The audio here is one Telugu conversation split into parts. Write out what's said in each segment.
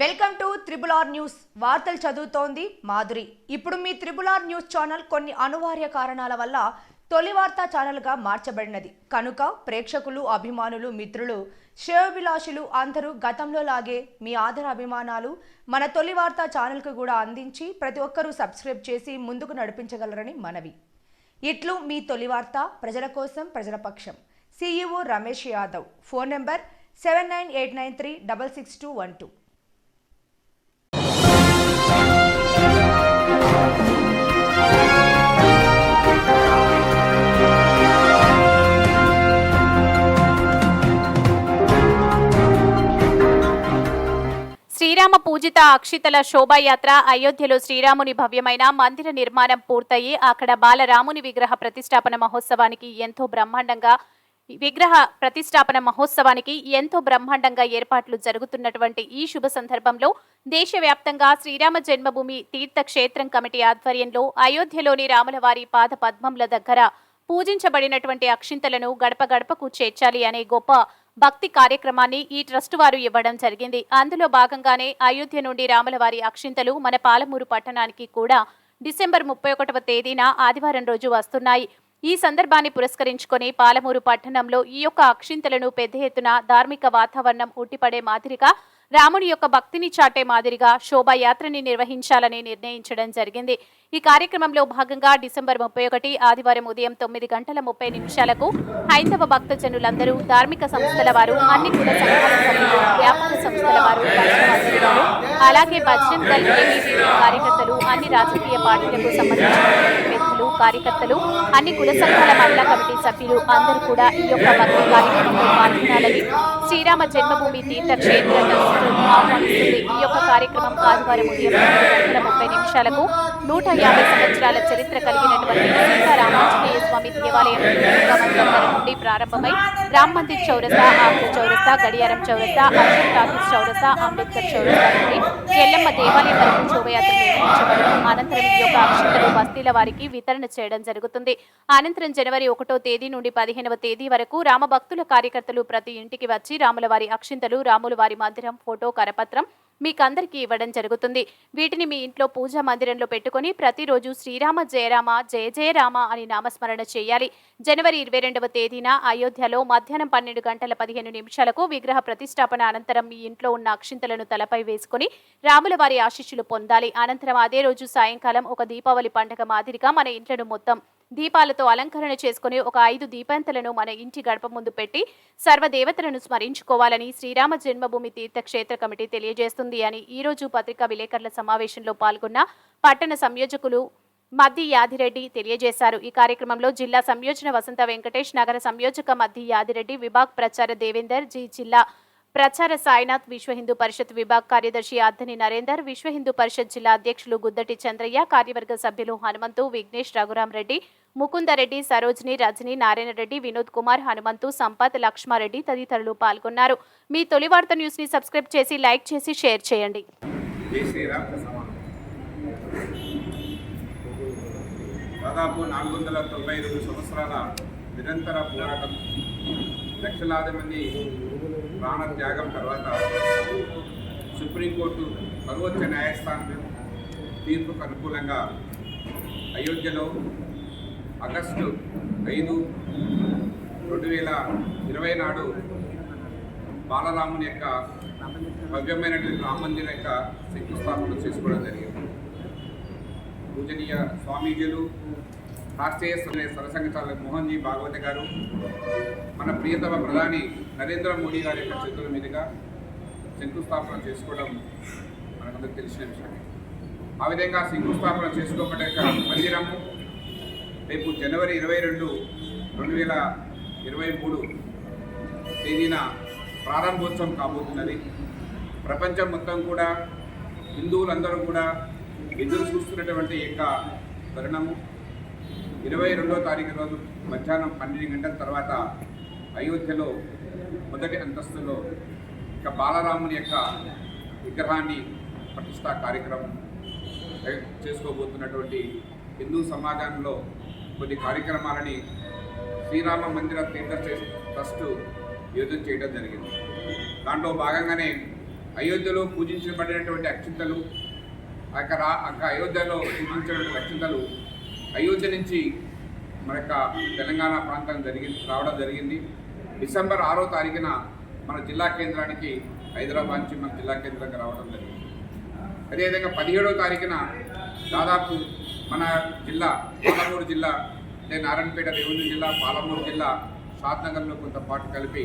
Welcome to triple R news. వార్తలు చదువుతోంది మాధురి. ఇప్పుడు మీ త్రిబుల్ ఆర్ న్యూస్ ఛానల్ కొన్ని అనివార్య కారణాల వల్ల తొలి వార్తా ఛానల్గా మార్చబడినది. కనుక ప్రేక్షకులు, అభిమానులు, మిత్రులు, శ్రేయోభిలాషులు అందరూ గతంలో లాగే మీ ఆదర అభిమానాలు మన తొలి వార్తా ఛానల్కు కూడా అందించి ప్రతి ఒక్కరూ సబ్స్క్రైబ్ చేసి ముందుకు నడిపించగలరని మనవి. ఇట్లు మీ తొలి వార్త, ప్రజల కోసం, ప్రజల పక్షం. CEO Ramesh Yadav. Phone number 7989366212. Srirama పూజిత అక్షితల శోభాయాత్ర అయోధ్యలో శ్రీరాముని భవ్యమైన మందిర నిర్మాణం పూర్తయి అక్కడ బాలరాముని విగ్రహ ప్రతిష్టాపన మహోత్సవానికి ఎంతో బ్రహ్మాండంగా ఏర్పాట్లు జరుగుతున్నటువంటి ఈ శుభ సందర్భంలో దేశవ్యాప్తంగా శ్రీరామ జన్మభూమి తీర్థక్షేత్రం కమిటీ ఆధ్వర్యంలో అయోధ్యలోని రాములవారి పాద పద్మముల దగ్గర పూజించబడినటువంటి అక్షింతలను గడప గడపకు చేర్చాలి అనే గొప్ప భక్తి కార్యక్రమాన్ని ఈ ట్రస్ట్ వారు ఇవ్వడం జరిగింది. అందులో భాగంగానే అయోధ్య నుండి రాములవారి అక్షింతలు మన పాలమూరు పట్టణానికి కూడా డిసెంబర్ 31వ తేదీన ఆదివారం రోజు వస్తున్నాయి. ఈ సందర్భాన్ని పురస్కరించుకొని పాలమూరు పట్టణంలో ఈ యొక్క అక్షింతలను పెద్ద ఎత్తున ధార్మిక వాతావరణం ఉట్టిపడే మాదిరిగా, రాముని యొక్క భక్తిని చాటే మాదిరిగా శోభాయాత్రని నిర్వహించాలని నిర్ణయించడం జరిగింది. ఈ కార్యక్రమంలో భాగంగా డిసెంబర్ 31 ఆదివారం ఉదయం 9:30 హైందవ భక్తజనులందరూ, ధార్మిక సంస్థల వారు, అన్ని కుల సంఘాల సభ్యులు, వ్యాపార సంస్థల వారు, అలాగే బజరంగ్ దళ్ కార్యకర్తలు, అన్ని రాజకీయ పార్టీలకు సంబంధించిన వ్యక్తులు, కార్యకర్తలు, అన్ని కుల సంఘాల మహిళా కమిటీ సభ్యులు అందరూ కూడా ఈ యొక్క భక్తి కార్యక్రమంలో పాల్గొనాలని శ్రీరామ జన్మభూమి తీర్థక్షేత్ర ఆహ్వానిస్తుంది. ఈ యొక్క కార్యక్రమం ఆదివారం ఉదయం 9:30 150 సంవత్సరాల చరిత్ర కలిగినటువంటి సీతారామాంజనేయ స్వామి దేవాలయం నుండి ప్రారంభమై రామ్ మందిర్ చౌరస్తా, ఆగ్రా చౌరస్తా, గడియారం చౌరస్తా, అశోక్ టాకీస్ చౌరస్తా, అంబేద్కర్ చౌరస్తా నుండి ఎల్లమ్మ దేవాలయం వరకు శోభయాత్ర నిర్వహించబడడం. అనంతరం ఈ యొక్క అక్షింతలు బస్తీల వారికి వితరణ చేయడం జరుగుతుంది. అనంతరం జనవరి 1వ తేదీ నుండి 15వ తేదీ వరకు రామభక్తుల కార్యకర్తలు ప్రతి ఇంటికి వచ్చి రాముల వారి అక్షింతలు, రాముల వారి మందిరం ఫోటో, కరపత్రం మీకందరికీ ఇవ్వడం జరుగుతుంది. వీటిని మీ ఇంట్లో పూజా మందిరంలో పెట్టుకుని ప్రతిరోజు శ్రీరామ జయరామ, జయ జయ రామ అని నామస్మరణ చేయాలి. జనవరి 22వ తేదీన అయోధ్యలో మధ్యాహ్నం 12:15 విగ్రహ ప్రతిష్టాపన అనంతరం మీ ఇంట్లో ఉన్న అక్షింతలను తలపై వేసుకుని రాముల వారి ఆశీస్సులు పొందాలి. అనంతరం అదే రోజు సాయంకాలం ఒక దీపావళి పండుగ మాదిరిగా మన ఇంట్లను మొత్తం దీపాలతో అలంకరణ చేసుకుని ఒక 5 దీపాంతలను మన ఇంటి గడప ముందు పెట్టి సర్వదేవతలను స్మరించుకోవాలని శ్రీరామ జన్మభూమి తీర్థక్షేత్ర కమిటీ తెలియజేస్తుంది అని ఈ రోజు పత్రికా విలేకరుల సమావేశంలో పాల్గొన్న పట్టణ సంయోజకులు మద్ది యాదిరెడ్డి తెలియజేశారు. ఈ కార్యక్రమంలో జిల్లా సంయోజన వసంత వెంకటేష్, నగర సంయోజక మద్ది యాదిరెడ్డి, విభాగ్ ప్రచార దేవేందర్, జిల్లా ప్రచార సాయినాథ్, విశ్వ హిందూ పరిషత్ విభాగ్ కార్యదర్శి అద్దని నరేందర్, విశ్వ హిందూ పరిషత్ జిల్లా అధ్యక్షులు గుద్దటి చంద్రయ్య, కార్యవర్గ సభ్యులు హనుమంతు, విఘ్నేష్, రఘురాం రెడ్డి, ముకుందరెడ్డి, సరోజిని, రజని, నారాయణ రెడ్డి, వినోద్ కుమార్, హనుమంతు, సంపత్, లక్ష్మారెడ్డి తదితరులు పాల్గొన్నారు. మీ తొలి వార్త న్యూస్ ని సబ్స్క్రైబ్ చేసి, లైక్ చేసి, షేర్ చేయండి. దాదాపు 495 సంవత్సరాల నిరంతర పోరాటం, లక్షలాది మంది ప్రాణత్యాగం తర్వాత సుప్రీంకోర్టు సర్వోచ్చ న్యాయస్థానం తీర్పుకు అనుకూలంగా అయోధ్యలో ఆగస్టు 5, 2020 నాడు బాలరాముని యొక్క భవ్యమైనటువంటి రామ మందిరం యొక్క శంకుస్థాపన చేసుకోవడం జరిగింది. పూజనీయ స్వామీజీలు, రాష్ట్రీయ సరసంఘచాలక మోహన్ జీ భాగవత్ గారు, మన ప్రియతమ ప్రధాని నరేంద్ర మోడీ గారి యొక్క చేతుల మీదుగా శంకుస్థాపన చేసుకోవడం మనకందరికి తెలిసిన విషయమే. ఆ విధంగా శంకుస్థాపన చేసుకోబడే మందిరము రేపు జనవరి 22, 2023 తేదీన ప్రారంభోత్సవం కాబోతున్నది. ప్రపంచం మొత్తం కూడా, హిందువులందరూ కూడా ఎదురు చూస్తున్నటువంటి యొక్క తరుణము. 22వ తారీఖు రోజు మధ్యాహ్నం 12 గంటల తర్వాత అయోధ్యలో మొదటి అంతస్తులో ఇక బాలరాముని యొక్క విగ్రహాన్ని ప్రతిష్టా కార్యక్రమం చేసుకోబోతున్నటువంటి హిందూ సమాజంలో కొన్ని కార్యక్రమాలని శ్రీరామ మందిర తీర్థ ట్రస్ట్ యోజన చేయడం జరిగింది. దాంట్లో భాగంగానే అయోధ్యలో పూజించబడినటువంటి అక్షింతలు అయోధ్యలో పూజించినటువంటి అక్షింతలు అయోధ్య నుంచి మన యొక్క తెలంగాణ ప్రాంతం రావడం జరిగింది. డిసెంబర్ 6వ తారీఖున మన జిల్లా కేంద్రానికి హైదరాబాద్ నుంచి మన జిల్లా కేంద్రంగా రావడం జరిగింది. అదేవిధంగా 17వ తారీఖున దాదాపు మన జిల్లా పాలమూరు జిల్లా అంటే నారాయణపేట రెవెన్యూ జిల్లా, పాలమూరు జిల్లా, షాద్నగర్లో కొంత పాటు కలిపి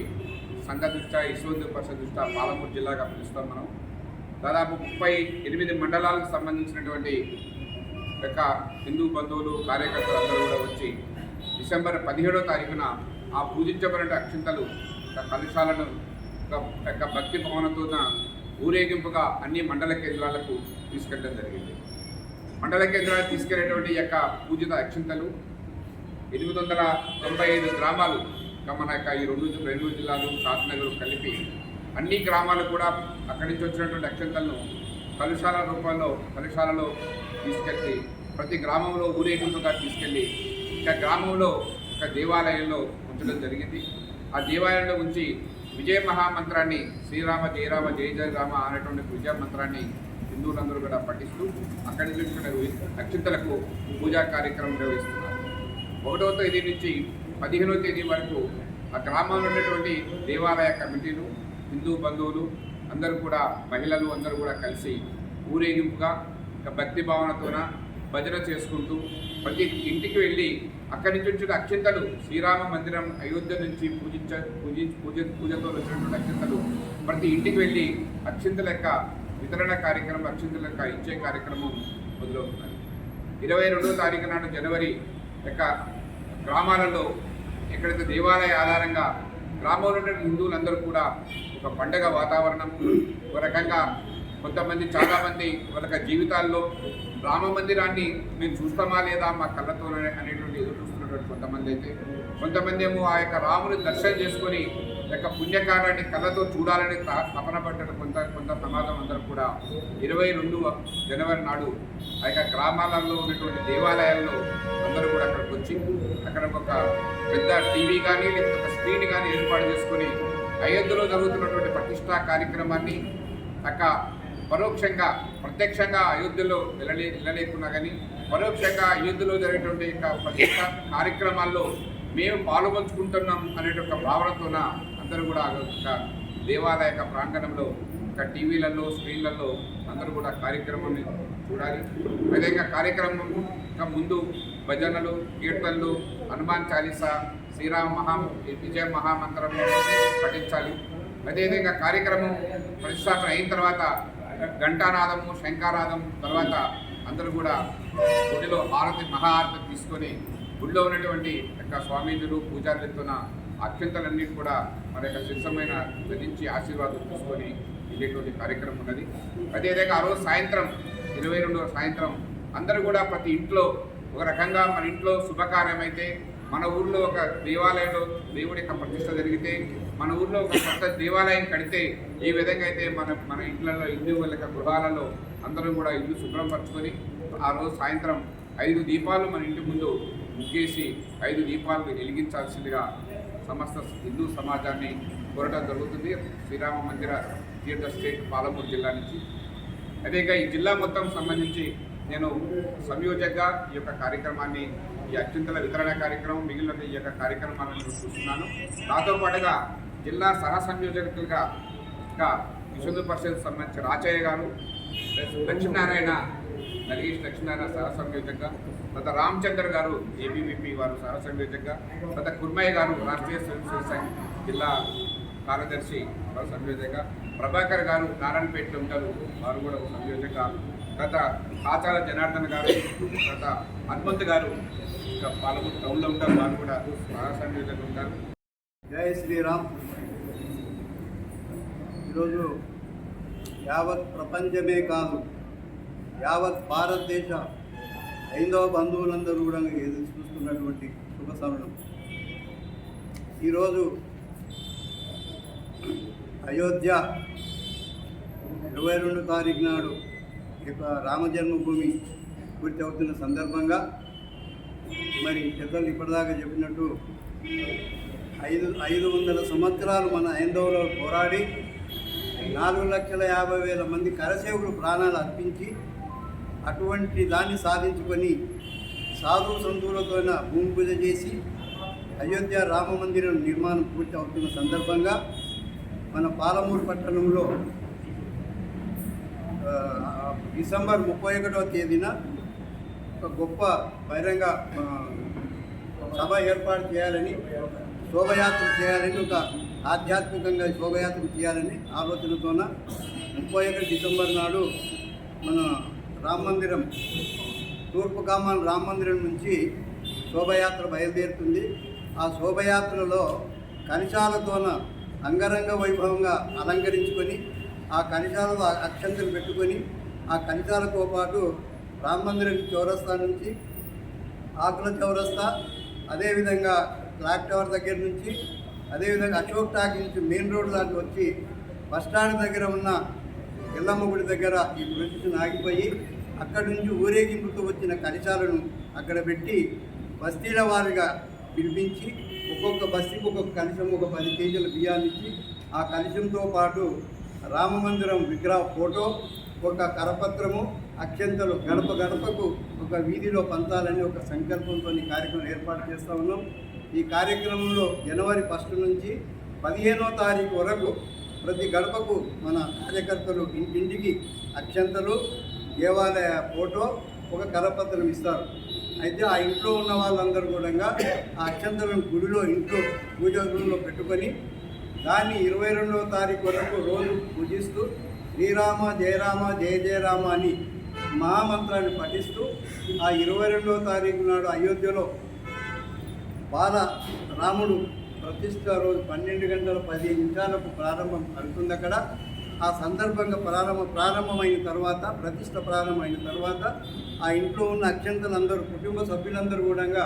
సంఘ దృష్ట్యా విశ్వ పరిషత్ దృష్ట్యా పాలమూరు జిల్లాగా పిలుస్తాం మనం. దాదాపు 38 మండలాలకు సంబంధించినటువంటి యొక్క హిందూ బంధువులు, కార్యకర్తలు అందరూ కూడా వచ్చి డిసెంబర్ 17వ తారీఖున ఆ పూజించబడిన అక్షింతలు కలుషాలను యొక్క భక్తి భవనంతో ఊరేగింపుగా అన్ని మండల కేంద్రాలకు తీసుకెళ్ళడం జరిగింది. మండల కేంద్రాలకు తీసుకెళ్లేటువంటి యొక్క పూజిత అక్షింతలు 895 గ్రామాలు మన యొక్క ఈ రెండు జిల్లాలు షాద్నగర్ కలిపి అన్ని గ్రామాలు కూడా అక్కడి నుంచి వచ్చినటువంటి అక్షంతలను కలుషాలలో తీసుకెళ్ళి ప్రతి గ్రామంలో ఊరేగింపుగా తీసుకెళ్ళి ఒక గ్రామంలో ఒక దేవాలయంలో ఉంచడం జరిగింది. ఆ దేవాలయంలో ఉంచి విజయ మహామంత్రాన్ని శ్రీరామ జయ రామ జయ జయ రామ అనేటువంటి విజయ మంత్రాన్ని హిందువులందరూ కూడా పఠిస్తూ అక్కడి నుంచి అక్షింతలకు పూజా కార్యక్రమం నిర్వహిస్తున్నారు. 1వ తేదీ నుంచి 15వ తేదీ వరకు ఆ గ్రామంలో ఉన్నటువంటి దేవాలయ కమిటీలు, హిందూ బంధువులు అందరూ కూడా, మహిళలు అందరూ కూడా కలిసి ఊరేగింపుగా భక్తి భావనతోన భజన చేసుకుంటూ ప్రతి ఇంటికి వెళ్ళి అక్కడి నుంచి వచ్చిన అక్షింతలు శ్రీరామ మందిరం అయోధ్య నుంచి పూజతో వచ్చినటువంటి అక్షింతలు ప్రతి ఇంటికి వెళ్ళి అక్షింతల యొక్క వితరణ కార్యక్రమం, అక్షింతల యొక్క ఇచ్చే కార్యక్రమం మొదలవుతున్నది. 22వ తారీఖు నాడు జనవరి యొక్క గ్రామాలలో ఎక్కడైతే దేవాలయ ఆధారంగా గ్రామంలో ఉన్న హిందువులందరూ కూడా ఒక పండగ వాతావరణం, ఒక రకంగా కొంతమంది చాలామంది వాళ్ళ జీవితాల్లో రామ మందిరాన్ని మేము చూస్తామా లేదా మా కళ్ళతో అనేటువంటి ఎదురు చూస్తున్నటువంటి కొంతమంది అయితే, కొంతమంది ఏమో ఆ యొక్క రాముని దర్శనం చేసుకొని యొక్క పుణ్యకార్యాన్ని కళ్ళతో చూడాలని తపన పడ్డ కొంత సమాజం అందరూ కూడా 22 జనవరి నాడు ఆ యొక్క గ్రామాలలో ఉన్నటువంటి దేవాలయాల్లో అందరూ కూడా అక్కడికి వచ్చి అక్కడ ఒక పెద్ద టీవీ కానీ లేకపోతే ఒక స్క్రీన్ కానీ ఏర్పాటు చేసుకొని అయోధ్యలో జరుగుతున్నటువంటి ప్రతిష్టా కార్యక్రమాన్ని పరోక్షంగా ప్రత్యక్షంగా అయోధ్యలో వెళ్ళలేకున్నా కానీ పరోక్షంగా అయోధ్యలో జరిగేటువంటి ప్రతిష్ట కార్యక్రమాల్లో మేము పాల్గొంచుకుంటున్నాం అనేటువంటి భావనతోన అందరూ కూడా ఒక దేవాలయ ప్రాంగణంలో ఒక టీవీలలో, స్క్రీన్లలో అందరూ కూడా కార్యక్రమాన్ని చూడాలి. అదేవిధంగా కార్యక్రమం ముందు భజనలు, కీర్తనలు, హనుమాన్ చాలీసా, విజయ మహామంత్రం పఠించాలి. అదేవిధంగా కార్యక్రమం ప్రతిష్టాపన అయిన తర్వాత ఘంటానాదము, శంఖానాదం తర్వాత అందరూ కూడా గుడిలో మహాహారతి తీసుకొని గుడిలో ఉన్నటువంటి యొక్క స్వామీజులు, పూజారులతోన అక్షంతలన్నిటి కూడా మన యొక్క శిక్షమైన ధరించి ఆశీర్వాదం తీసుకొని వెళ్ళేటువంటి కార్యక్రమం ఉన్నది. అదేవిధంగా ఆ రోజు సాయంత్రం 22వ సాయంత్రం అందరూ కూడా ప్రతి ఇంట్లో ఒక రకంగా మన ఇంట్లో శుభకార్యం అయితే, మన ఊళ్ళో ఒక దేవాలయంలో దేవుడి యొక్క ప్రతిష్ట జరిగితే, మన ఊళ్ళో ఒక కొత్త దేవాలయం కడితే ఏ విధంగా అయితే మన ఇంట్లలో హిందువుల యొక్క గృహాలలో అందరూ కూడా ఇల్లు శుభ్రం పరుచుకొని ఆ రోజు సాయంత్రం 5 దీపాలు మన ఇంటి ముందు ముగ్గేసి 5 దీపాలు వెలిగించాల్సిందిగా సమస్త హిందూ సమాజాన్ని కోరడం జరుగుతుంది. శ్రీరామ మందిర తీర్థ స్టేట్ పాలమూరు జిల్లా నుంచి. అదేగా ఈ జిల్లా మొత్తం సంబంధించి నేను సంయోజకగా ఈ యొక్క కార్యక్రమాన్ని, ఈ అత్యంతల వితరణ కార్యక్రమం, మిగిలిన ఈ యొక్క కార్యక్రమాలను చూస్తున్నాను. దాంతో పాటుగా జిల్లా సహ సంయోజకులుగా ఇంకా విశ్వ పరిషత్ సంబంధించి రాచయ్య గారు, లక్ష్మీనారాయణ నరేష్ లక్ష్మీనారాయణ సహ సంయోజకగా, తర్వాత రామచంద్ర గారు ఏబీవీపీ వారు సహ సంయోజకగా, తర్వాత కుర్మయ్య గారు రాష్ట్రీయ స్వయం సేవక సంఘ్ జిల్లా కార్యదర్శి వారు సంయోజకగా, ప్రభాకర్ గారు నారాయణపేటలో ఉంటారు వారు కూడా సంయోజకగా, తర్వాత కాచాల జనార్దన్ గారు, తర్వాత హనుమంత్ గారు ఇంకా పాలమూరు టౌన్లో ఉంటారు వారు కూడా సహ సంయోజకలు ఉంటారు. జై శ్రీరామ్. ఈరోజు యావత్ ప్రపంచమే కాదు, యావత్ భారతదేశ హైందవ బంధువులందరూ కూడా ఎదురు చూస్తున్నటువంటి శుభ సమయం. ఈరోజు అయోధ్య 22 తారీఖు నాడు రామ జన్మభూమి పూర్తి అవుతున్న సందర్భంగా మరి పెద్దలు ఇప్పటిదాకా చెప్పినట్టు 500 సంవత్సరాలు మన హైందవులో పోరాడి 4,50,000 మంది కరసేవకులు ప్రాణాలు అర్పించి అటువంటి దాన్ని సాధించుకొని సాధు సంతులతో భూమి పూజ చేసి అయోధ్య రామ మందిరం నిర్మాణం పూర్తి అవుతున్న సందర్భంగా మన పాలమూరు పట్టణంలో డిసెంబర్ 31వ తేదీన ఒక గొప్ప బహిరంగ సభ ఏర్పాటు చేయాలని, శోభయాత్ర చేయాలని, ఒక ఆధ్యాత్మికంగా శోభయాత్ర చేయాలని ఆలోచనతోన 31 డిసెంబర్ నాడు మన రామ మందిరం తూర్పు కామాన్ రామ మందిరం నుంచి శోభయాత్ర బయలుదేరుతుంది. ఆ శోభయాత్రలో కలశాలతోన అంగరంగ వైభవంగా అలంకరించుకొని ఆ కలశాలలో అక్షంతలు పెట్టుకొని ఆ కలశాలతో పాటు రామ మందిరం చౌరస్తా నుంచి ఆకుల చౌరస్తా, అదేవిధంగా క్లాక్ టవర్ దగ్గర నుంచి, అదేవిధంగా అశోక్ టాక్ నుంచి మెయిన్ రోడ్ దాకా వచ్చి బస్టాండ్ దగ్గర ఉన్న ఎల్లమ్మ గుడి దగ్గర ఈ ప్రొసెషన్ ఆగిపోయి అక్కడి నుంచి ఊరేగింపుతో వచ్చిన కలశాలను అక్కడ పెట్టి బస్తీల వారిగా పిలిపించి ఒక్కొక్క బస్తీకి ఒక్కొక్క కలశం, ఒక 10 కేజీల బియ్యాన్ని ఇచ్చి ఆ కలశంతో పాటు రామమందిరం విగ్రహ ఫోటో, ఒక కరపత్రము, అక్షంతలు గడప గడపకు ఒక వీధిలో పంచాలని ఒక సంకల్పంతో ఈ కార్యక్రమం ఏర్పాటు చేస్తూ ఉన్నాం. ఈ కార్యక్రమంలో జనవరి 1 నుంచి 15వ తారీఖు వరకు ప్రతి గడపకు మన కార్యకర్తలు ఇంటింటికి అక్షంతలు, దేవాలయ ఫోటో, ఒక కరపత్రం ఇస్తారు. అయితే ఆ ఇంట్లో ఉన్న వాళ్ళందరూ కూడా ఆ అక్షంతలను గుడిలో ఇంట్లో పూజా గృహంలో పెట్టుకొని దాన్ని 22వ తారీఖు వరకు రోజు పూజిస్తూ శ్రీరామ జయరామ జయ జయరామ అని మహామంత్రాన్ని పఠిస్తూ ఆ 22వ తారీఖు నాడు అయోధ్యలో బాల రాముడు ప్రతిష్ట రోజు 12 గంటల 15 నిమిషాలకు ప్రారంభం అవుతుంది. అక్కడ ఆ సందర్భంగా ప్రారంభమైన తర్వాత, ప్రతిష్ట ప్రారంభమైన తర్వాత ఆ ఇంట్లో ఉన్న అక్షంతలందరూ, కుటుంబ సభ్యులందరూ కూడా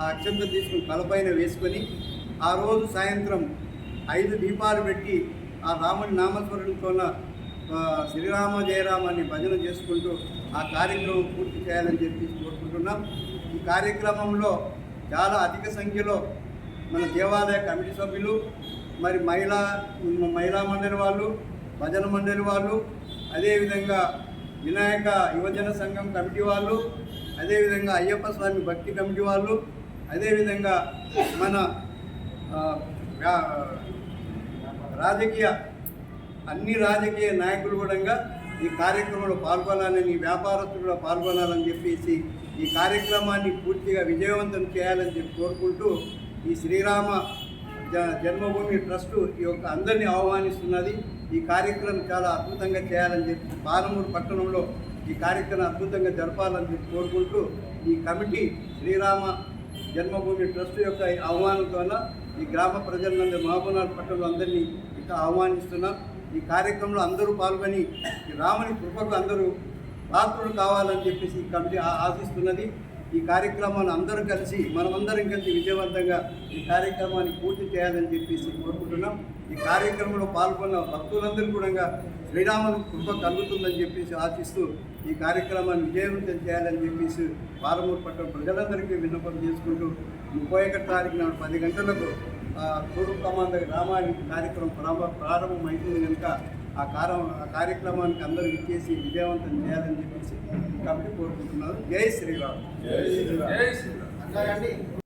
ఆ అక్షంత తీసుకుని తలపైన వేసుకొని ఆ రోజు సాయంత్రం 5 దీపాలు పెట్టి ఆ రాముని నామస్మరణతో శ్రీరామ జయరామ అని భజన చేసుకుంటూ ఆ కార్యక్రమం పూర్తి చేయాలని చెప్పి కోరుకుంటున్నాం. ఈ కార్యక్రమంలో చాలా అధిక సంఖ్యలో మన దేవాలయ కమిటీ సభ్యులు, మరి మహిళా మండలి వాళ్ళు, భజన మండలి వాళ్ళు, అదేవిధంగా వినాయక యువజన సంఘం కమిటీ వాళ్ళు, అదేవిధంగా అయ్యప్ప స్వామి భక్తి కమిటీ వాళ్ళు, అదేవిధంగా మన అన్ని రాజకీయ నాయకులు కూడా ఈ కార్యక్రమంలో పాల్గొనాలని, వ్యాపారస్తులు కూడా పాల్గొనాలని చెప్పేసి ఈ కార్యక్రమాన్ని పూర్తిగా విజయవంతం చేయాలని చెప్పి కోరుకుంటూ ఈ శ్రీరామ జన్మభూమి ట్రస్ట్ ఈ యొక్క అందరినీ ఆహ్వానిస్తున్నది. ఈ కార్యక్రమం చాలా అద్భుతంగా చేయాలని చెప్పి, పాలమూరు పట్టణంలో ఈ కార్యక్రమం అద్భుతంగా జరపాలని చెప్పి కోరుకుంటూ ఈ కమిటీ శ్రీరామ జన్మభూమి ట్రస్ట్ యొక్క ఆహ్వానంతో ఈ గ్రామ ప్రజలందరూ, మహబూబ్నగర్ పట్టణంలో అందరినీ ఇక ఆహ్వానిస్తున్నాం. ఈ కార్యక్రమంలో అందరూ పాల్గొని ఈ రాముని కృపకు అందరూ పాత్రులు కావాలని చెప్పేసి ఈ కమిటీ ఆశిస్తున్నది. ఈ కార్యక్రమాన్ని అందరూ కలిసి, మనమందరం కలిసి విజయవంతంగా ఈ కార్యక్రమాన్ని పూర్తి చేయాలని చెప్పేసి కోరుకుంటున్నాం. ఈ కార్యక్రమంలో పాల్గొన్న భక్తులందరూ కూడా శ్రీరాముని కృప కలుగుతుందని చెప్పేసి ఆశిస్తూ ఈ కార్యక్రమాన్ని విజయవంతం చేయాలని చెప్పేసి పాలమూరు పట్టణ ప్రజలందరికీ విన్నపం చేసుకుంటూ 31 తారీఖు నాడు 10 గంటలకు తూర్పు కమాండ్ రామాయణ కార్యక్రమం ప్రారంభమవుతుంది కనుక ఆ కార్యక్రమానికి అందరూ ఇచ్చేసి విజయవంతం చేయాలని చెప్పేసి కమిటీ కోరుకుంటున్నారు. జై శ్రీరామ్. జై శ్రీరామ్.